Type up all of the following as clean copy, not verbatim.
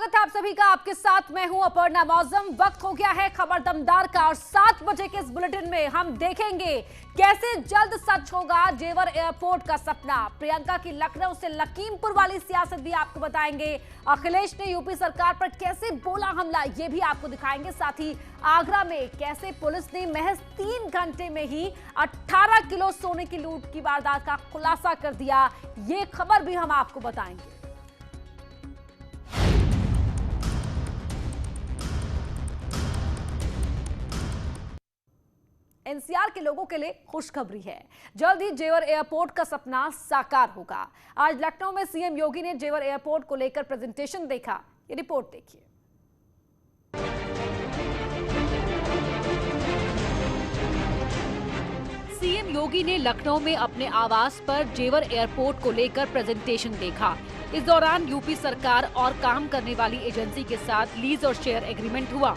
स्वागत है आप सभी का। आपके साथ मैं हूं अपर्णा मौसम। वक्त हो गया है खबर दमदार का और 7 बजे के इस बुलेटिन में हम देखेंगे कैसे जल्द सच होगा जेवर एयरपोर्ट का सपना। प्रियंका की लखनऊ से लखीमपुर वाली सियासत भी आपको बताएंगे। अखिलेश ने यूपी सरकार पर कैसे बोला हमला, ये भी आपको दिखाएंगे। साथ ही आगरा में कैसे पुलिस ने महज 3 घंटे में ही 18 किलो सोने की लूट की वारदात का खुलासा कर दिया, ये खबर भी हम आपको बताएंगे। एनसीआर के लोगों के लिए खुशखबरी है, जल्द ही जेवर एयरपोर्ट का सपना साकार होगा। आज लखनऊ में सीएम योगी ने जेवर एयरपोर्ट को लेकर प्रेजेंटेशन देखा, ये रिपोर्ट देखिए। सीएम योगी ने लखनऊ में अपने आवास पर जेवर एयरपोर्ट को लेकर प्रेजेंटेशन देखा। इस दौरान यूपी सरकार और काम करने वाली एजेंसी के साथ लीज और शेयर एग्रीमेंट हुआ।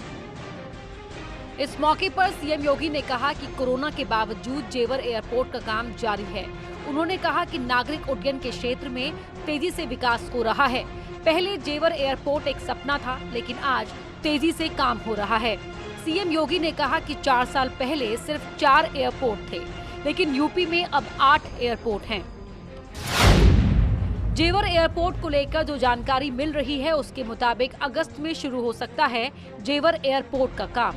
इस मौके पर सीएम योगी ने कहा कि कोरोना के बावजूद जेवर एयरपोर्ट का काम जारी है। उन्होंने कहा कि नागरिक उड्डयन के क्षेत्र में तेजी से विकास हो रहा है। पहले जेवर एयरपोर्ट एक सपना था, लेकिन आज तेजी से काम हो रहा है। सीएम योगी ने कहा कि 4 साल पहले सिर्फ 4 एयरपोर्ट थे, लेकिन यूपी में अब 8 एयरपोर्ट हैं। जेवर एयरपोर्ट को लेकर जो जानकारी मिल रही है, उसके मुताबिक अगस्त में शुरू हो सकता है जेवर एयरपोर्ट का काम।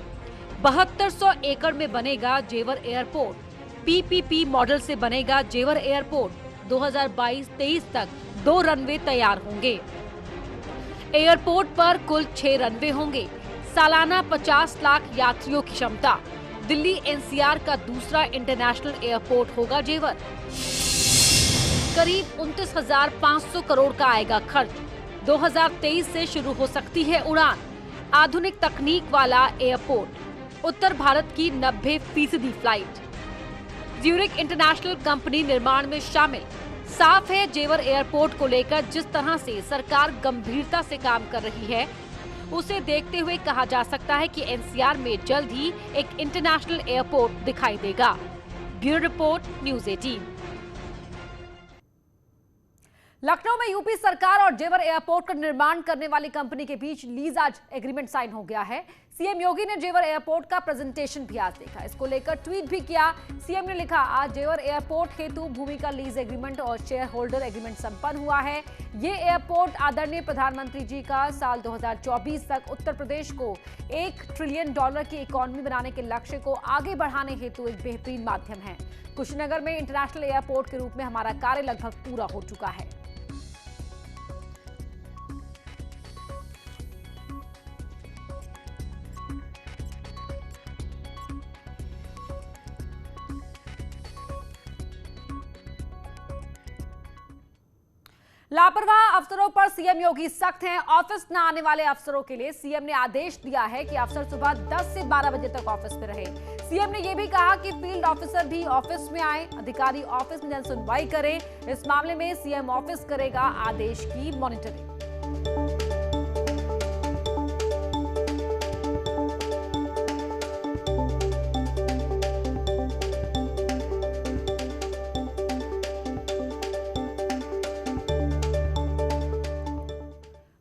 7200 एकड़ में बनेगा जेवर एयरपोर्ट। पीपीपी मॉडल से बनेगा जेवर एयरपोर्ट। 2022-23 तक 2 रनवे तैयार होंगे। एयरपोर्ट पर कुल 6 रनवे होंगे। सालाना 50 लाख यात्रियों की क्षमता। दिल्ली एनसीआर का दूसरा इंटरनेशनल एयरपोर्ट होगा जेवर। करीब 29,500 करोड़ का आएगा खर्च। 2023 से शुरू हो सकती है उड़ान। आधुनिक तकनीक वाला एयरपोर्ट। उत्तर भारत की 90% फ्लाइट। ज्यूरिक इंटरनेशनल कंपनी निर्माण में शामिल। साफ है जेवर एयरपोर्ट को लेकर जिस तरह से सरकार गंभीरता से काम कर रही है, उसे देखते हुए कहा जा सकता है कि एनसीआर में जल्द ही एक इंटरनेशनल एयरपोर्ट दिखाई देगा। Bureau report, news 18। लखनऊ में यूपी सरकार और जेवर एयरपोर्ट का निर्माण करने वाली कंपनी के बीच लीज आज एग्रीमेंट साइन हो गया है। सीएम योगी ने जेवर एयरपोर्ट का प्रेजेंटेशन भी आज देखा। इसको लेकर ट्वीट भी किया। सीएम ने लिखा, आज जेवर एयरपोर्ट हेतु भूमि का लीज एग्रीमेंट और शेयर होल्डर एग्रीमेंट संपन्न हुआ है। ये एयरपोर्ट आदरणीय प्रधानमंत्री जी का साल 2024 तक उत्तर प्रदेश को $1 ट्रिलियन की इकोनॉमी बनाने के लक्ष्य को आगे बढ़ाने हेतु एक बेहतरीन माध्यम है। कुशीनगर में इंटरनेशनल एयरपोर्ट के रूप में हमारा कार्य लगभग पूरा हो चुका है। लापरवाह अफसरों पर सीएम योगी सख्त हैं। ऑफिस न आने वाले अफसरों के लिए सीएम ने आदेश दिया है कि अफसर सुबह 10 से 12 बजे तक ऑफिस में रहे। सीएम ने यह भी कहा कि फील्ड ऑफिसर भी ऑफिस में आए, अधिकारी ऑफिस में जनसुनवाई करें। इस मामले में सीएम ऑफिस करेगा आदेश की मॉनिटरिंग।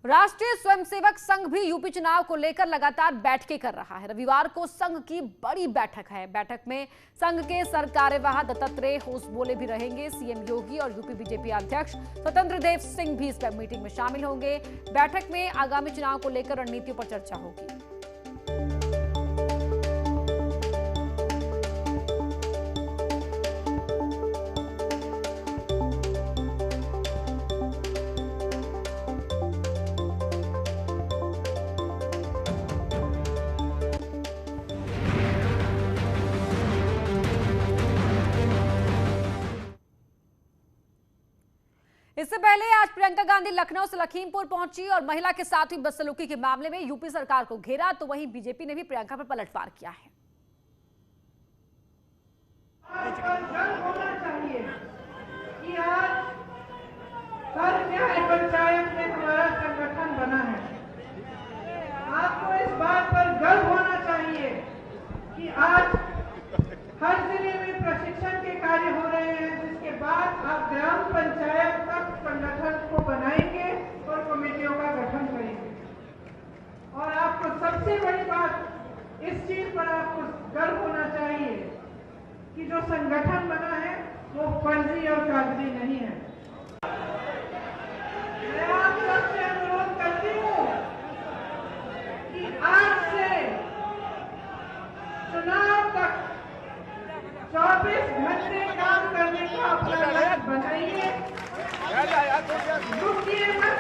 राष्ट्रीय स्वयंसेवक संघ भी यूपी चुनाव को लेकर लगातार बैठकें कर रहा है। रविवार को संघ की बड़ी बैठक है। बैठक में संघ के सरकार्यवाह दत्तात्रेय होसबोले भी रहेंगे। सीएम योगी और यूपी बीजेपी अध्यक्ष स्वतंत्र देव सिंह भी इस मीटिंग में शामिल होंगे। बैठक में आगामी चुनाव को लेकर रणनीतियों पर चर्चा होगी। इससे पहले आज प्रियंका गांधी लखनऊ से लखीमपुर पहुंची और महिला के साथ हुई बदसलूकी के मामले में यूपी सरकार को घेरा, तो वहीं बीजेपी ने भी प्रियंका पर पलटवार किया है। होना चाहिए कि आज हर न्याय पंचायत में हमारा संगठन बना है। आपको इस बात पर गर्व होना चाहिए कि आज हर जिले में प्रशिक्षण के कार्य हो रहे हैं, जिसके बाद आप ग्राम पंचायत तक संगठन को बनाएंगे और कमेटियों का गठन करेंगे। 24 घंटे काम करने का अपना लक्ष्य बनाइए। रुकिए मत,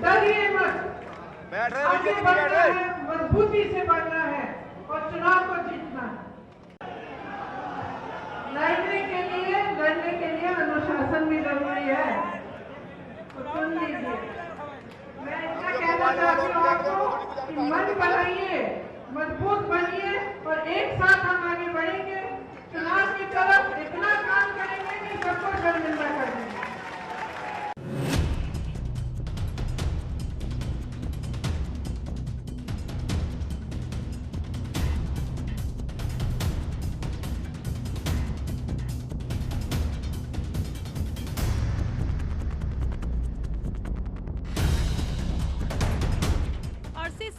डरिए मत, आगे बढ़ना है, मजबूती से बढ़ना है और चुनाव को जीतना है। लड़ने के लिए अनुशासन भी जरूरी है, तो सुन लीजिए। मैं इतना कहना चाहती हूँ आपको कि मन बनाइए, मजबूत बनिए और एक साथ हम आगे बढ़ेंगे। चुनाव की तरफ इतना काम करेंगे कि सबको शर्मिंदा कर देंगे।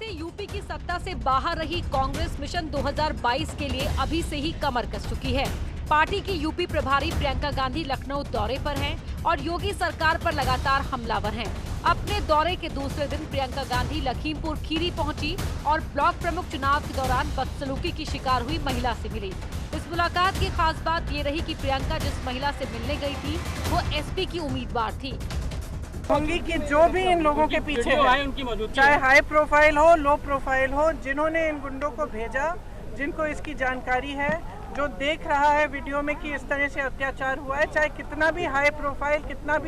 यूपी की सत्ता से बाहर रही कांग्रेस मिशन 2022 के लिए अभी से ही कमर कस चुकी है। पार्टी की यूपी प्रभारी प्रियंका गांधी लखनऊ दौरे पर हैं और योगी सरकार पर लगातार हमलावर हैं। अपने दौरे के दूसरे दिन प्रियंका गांधी लखीमपुर खीरी पहुंची और ब्लॉक प्रमुख चुनाव के दौरान बदसलूकी की शिकार हुई महिला से मिली। इस मुलाकात की खास बात ये रही कि प्रियंका जिस महिला से मिलने गई थी वो एसपी की उम्मीदवार थी। होंगी कि जो भी इन लोगों के पीछे है, चाहे हाई प्रोफाइल हो, लो प्रोफाइल हो, जिन्होंने इन गुंडों को भेजा, जिनको इसकी जानकारी है, जो देख रहा है वीडियो में कि इस तरह से अत्याचार हुआ है, चाहे कितना भी हाई प्रोफाइल, कितने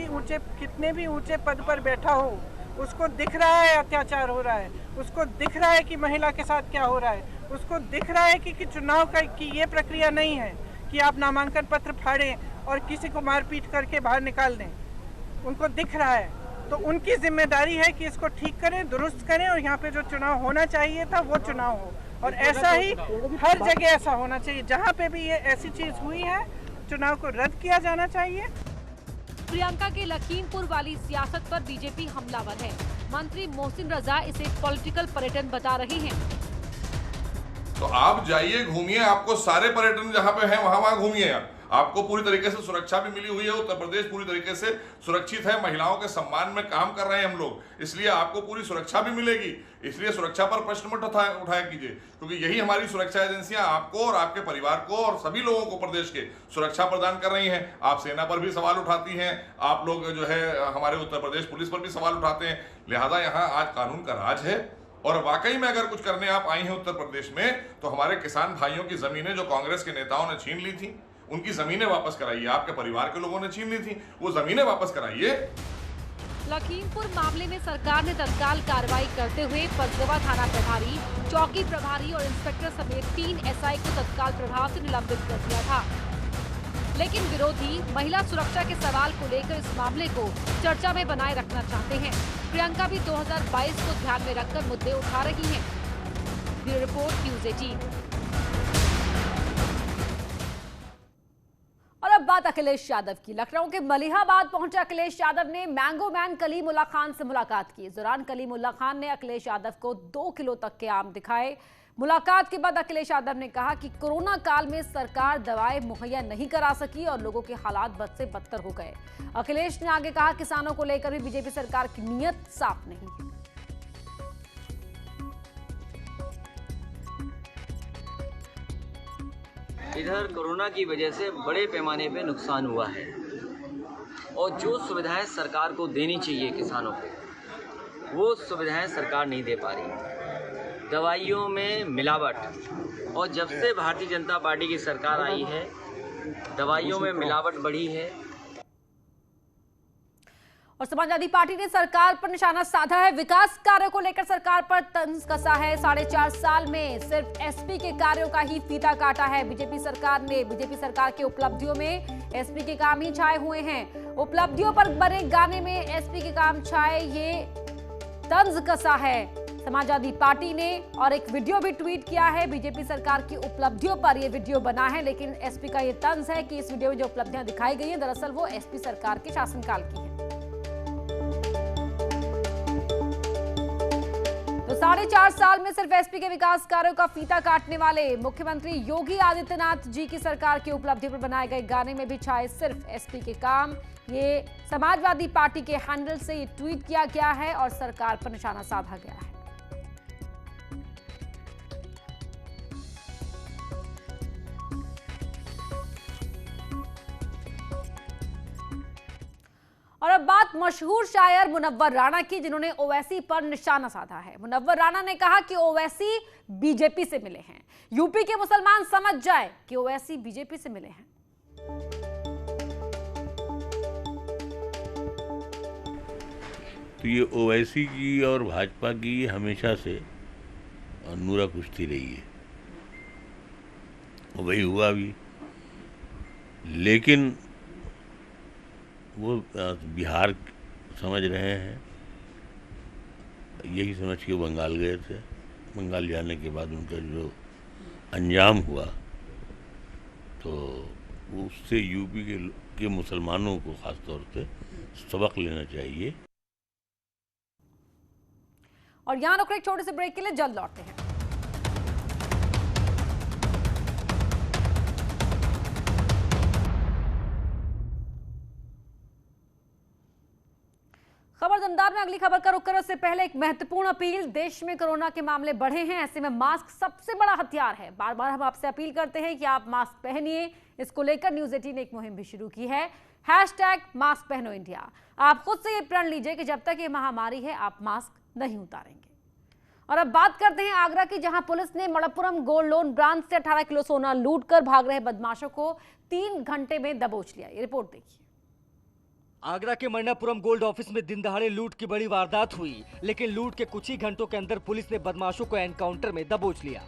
भी ऊंचे पद पर बैठा हो, उसको दिख रहा है अत्याचार हो रहा है, उसको दिख रहा है कि महिला के साथ क्या हो रहा है, उसको दिख रहा है कि चुनाव की ये प्रक्रिया नहीं है कि आप नामांकन पत्र फाड़ें और किसी को मारपीट करके बाहर निकाल दें। उनको दिख रहा है, तो उनकी जिम्मेदारी है कि इसको ठीक करें, दुरुस्त करें और यहाँ पे जो चुनाव होना चाहिए था वो चुनाव हो। और ऐसा ही हर जगह ऐसा होना चाहिए, जहाँ पे भी ये ऐसी चीज हुई है चुनाव को रद्द किया जाना चाहिए। प्रियंका के लखीमपुर वाली सियासत पर बीजेपी हमलावर है। मंत्री मोहसिन रजा इसे पॉलिटिकल पर्यटन बता रहे हैं। तो आप जाइए, घूमिए, आपको सारे पर्यटन जहाँ पे हैं वहाँ घूमिए। आपको पूरी तरीके से सुरक्षा भी मिली हुई है। उत्तर प्रदेश पूरी तरीके से सुरक्षित है। महिलाओं के सम्मान में काम कर रहे हैं हम लोग, इसलिए आपको पूरी सुरक्षा भी मिलेगी। इसलिए सुरक्षा पर प्रश्न मत उठाया कीजिए, क्योंकि यही हमारी सुरक्षा एजेंसियां आपको और आपके परिवार को और सभी लोगों को प्रदेश के सुरक्षा प्रदान कर रही हैं। आप सेना पर भी सवाल उठाती हैं, आप लोग जो है हमारे उत्तर प्रदेश पुलिस पर भी सवाल उठाते हैं। लिहाजा यहाँ आज कानून का राज है और वाकई में अगर कुछ करने आप आई हैं उत्तर प्रदेश में, तो हमारे किसान भाइयों की जमीनें जो कांग्रेस के नेताओं ने छीन ली थी, उनकी जमीनें वापस कराइए। आपके परिवार के लोगों ने छीन ली थी, वो जमीनें वापस कराइए। लखीमपुर मामले में सरकार ने तत्काल कार्रवाई करते हुए पचगवा थाना प्रभारी, चौकी प्रभारी और इंस्पेक्टर समेत 3 एसआई को तत्काल प्रभाव से निलंबित कर दिया था। लेकिन विरोधी महिला सुरक्षा के सवाल को लेकर इस मामले को चर्चा में बनाए रखना चाहते हैं। प्रियंका भी 2022 को ध्यान में रखकर मुद्दे उठा रही हैं। Bureau report news 18। और अब बात अखिलेश यादव की। लखनऊ के मलिहाबाद पहुंचे अखिलेश यादव ने मैंगो मैन कलीमुल्ला खान से मुलाकात की। इस दौरान कलीमुल्ला खान ने अखिलेश यादव को 2 किलो तक के आम दिखाए। मुलाकात के बाद अखिलेश यादव ने कहा कि कोरोना काल में सरकार दवाएं मुहैया नहीं करा सकी और लोगों के हालात बद से बदतर हो गए। अखिलेश ने आगे कहा, किसानों को लेकर भी बीजेपी सरकार की नीयत साफ नहीं है। इधर कोरोना की वजह से बड़े पैमाने पे नुकसान हुआ है और जो सुविधाएं सरकार को देनी चाहिए किसानों को, वो सुविधाएं सरकार नहीं दे पा रही। दवाइयों में मिलावट, और जब से भारतीय जनता पार्टी की सरकार आई है दवाइयों में मिलावट बढ़ी है। और समाजवादी पार्टी ने सरकार पर निशाना साधा है। विकास कार्यों को लेकर सरकार पर तंज कसा है। 4.5 साल में सिर्फ एसपी के कार्यों का ही फीता काटा है। बीजेपी सरकार की उपलब्धियों में एसपी के काम ही छाए हुए हैं। उपलब्धियों पर बने गाने में एसपी के काम छाए, ये तंज कसा है समाजवादी पार्टी ने। और एक वीडियो भी ट्वीट किया है। बीजेपी सरकार की उपलब्धियों पर यह वीडियो बना है, लेकिन एसपी का ये तंज है कि इस वीडियो में जो उपलब्धियां दिखाई गई हैं दरअसल वो एसपी सरकार के शासनकाल की है। तो 4.5 साल में सिर्फ एसपी के विकास कार्यों का फीता काटने वाले मुख्यमंत्री योगी आदित्यनाथ जी की सरकार की उपलब्धि पर बनाए गए गाने में भी छाए सिर्फ एसपी के काम। ये समाजवादी पार्टी के हैंडल से ये ट्वीट किया गया है और सरकार पर निशाना साधा गया है। और अब बात मशहूर शायर मुनव्वर राणा की, जिन्होंने ओवैसी पर निशाना साधा है। मुनव्वर राणा ने कहा कि ओवैसी बीजेपी से मिले हैं। यूपी के मुसलमान समझ जाए कि ओवैसी बीजेपी से मिले हैं। तो ये ओवैसी की और भाजपा की हमेशा से नूरा कुश्ती रही है, वही हुआ भी। लेकिन वो बिहार समझ रहे हैं, यही समझ के बंगाल गए थे। बंगाल जाने के बाद उनका जो अंजाम हुआ, तो उससे यूपी के मुसलमानों को खास तौर से सबक लेना चाहिए। और यहाँ रुक रहे एक छोटे से ब्रेक के लिए, जल्द लौटते हैं। खबर दमदार में अगली खबर का रुख करें उससे पहले एक महत्वपूर्ण अपील। देश में कोरोना के मामले बढ़े हैं, ऐसे में मास्क सबसे बड़ा हथियार है। बार बार हम आपसे अपील करते हैं कि आप मास्क पहनिए। इसको लेकर न्यूज 18 ने एक मुहिम भी शुरू की है, #मास्क पहनो इंडिया। आप खुद से ये प्रण लीजिए कि जब तक ये महामारी है आप मास्क नहीं उतारेंगे। और अब बात करते हैं आगरा की, जहां पुलिस ने मणप्पुरम गोल्ड लोन ब्रांच से 18 किलो सोना लूटकर भाग रहे बदमाशों को 3 घंटे में दबोच लिया। ये रिपोर्ट देखिए। आगरा के मणप्पुरम गोल्ड ऑफिस में दिन दहाड़े लूट की बड़ी वारदात हुई, लेकिन लूट के कुछ ही घंटों के अंदर पुलिस ने बदमाशों को एनकाउंटर में दबोच लिया।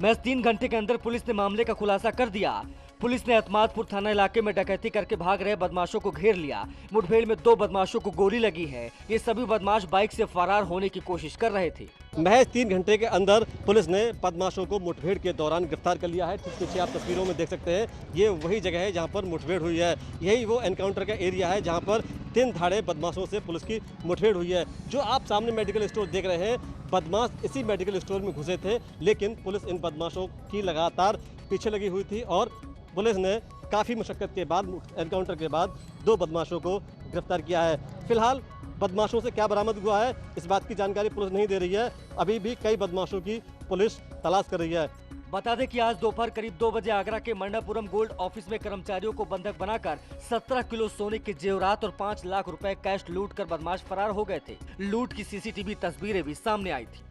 महज 3 घंटे के अंदर पुलिस ने मामले का खुलासा कर दिया। पुलिस ने अतमादपुर थाना इलाके में डकैती करके भाग रहे बदमाशों को घेर लिया। मुठभेड़ में 2 बदमाशों को गोली लगी है। ये सभी बदमाश बाइक से फरार होने की कोशिश कर रहे थे। महज 3 घंटे के अंदर पुलिस ने बदमाशों को मुठभेड़ के दौरान गिरफ्तार कर लिया है। ठीक पीछे आप तस्वीरों में देख सकते हैं, ये वही जगह है जहां पर मुठभेड़ हुई है। यही वो एनकाउंटर का एरिया है जहां पर 3 धाड़े बदमाशों से पुलिस की मुठभेड़ हुई है। जो आप सामने मेडिकल स्टोर देख रहे हैं, बदमाश इसी मेडिकल स्टोर में घुसे थे, लेकिन पुलिस इन बदमाशों की लगातार पीछे लगी हुई थी और पुलिस ने काफ़ी मशक्कत के बाद, एनकाउंटर के बाद 2 बदमाशों को गिरफ्तार किया है। फिलहाल बदमाशों से क्या बरामद हुआ है, इस बात की जानकारी पुलिस नहीं दे रही है। अभी भी कई बदमाशों की पुलिस तलाश कर रही है। बता दें कि आज दोपहर करीब 2 बजे आगरा के मणप्पुरम गोल्ड ऑफिस में कर्मचारियों को बंधक बनाकर 17 किलो सोने के जेवरात और 5 लाख रुपए कैश लूट कर बदमाश फरार हो गए थे। लूट की सीसीटीवी तस्वीरें भी सामने आई थी।